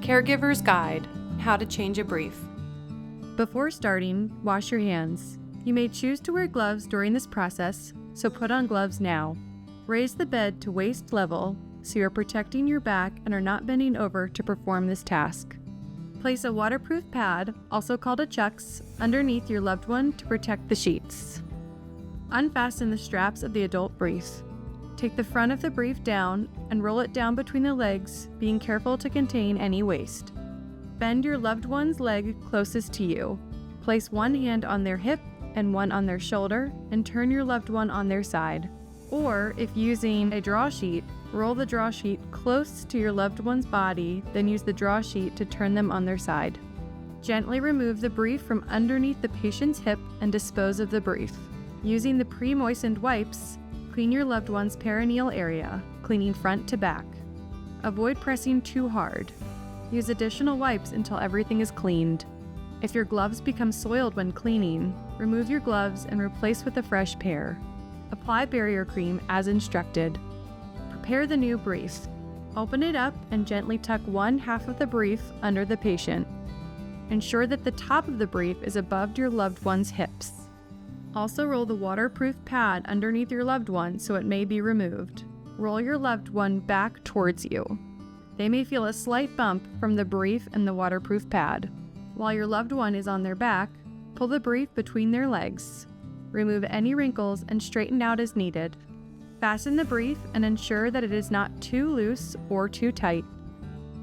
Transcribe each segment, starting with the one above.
Caregiver's Guide: How to Change a Brief. Before starting, wash your hands. You may choose to wear gloves during this process, so put on gloves now. Raise the bed to waist level so you're protecting your back and are not bending over to perform this task. Place a waterproof pad, also called a chucks, underneath your loved one to protect the sheets. Unfasten the straps of the adult brief. Take the front of the brief down and roll it down between the legs, being careful to contain any waste. Bend your loved one's leg closest to you. Place one hand on their hip and one on their shoulder, and turn your loved one on their side. Or, if using a draw sheet, roll the draw sheet close to your loved one's body, then use the draw sheet to turn them on their side. Gently remove the brief from underneath the patient's hip and dispose of the brief. Using the pre-moistened wipes, clean your loved one's perineal area, cleaning front to back. Avoid pressing too hard. Use additional wipes until everything is cleaned. If your gloves become soiled when cleaning, remove your gloves and replace with a fresh pair. Apply barrier cream as instructed. Prepare the new brief. Open it up and gently tuck one half of the brief under the patient. Ensure that the top of the brief is above your loved one's hips. Also roll the waterproof pad underneath your loved one so it may be removed. Roll your loved one back towards you. They may feel a slight bump from the brief and the waterproof pad. While your loved one is on their back, pull the brief between their legs. Remove any wrinkles and straighten out as needed. Fasten the brief and ensure that it is not too loose or too tight.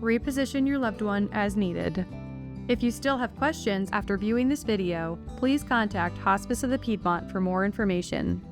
Reposition your loved one as needed. If you still have questions after viewing this video, please contact Hospice of the Piedmont for more information.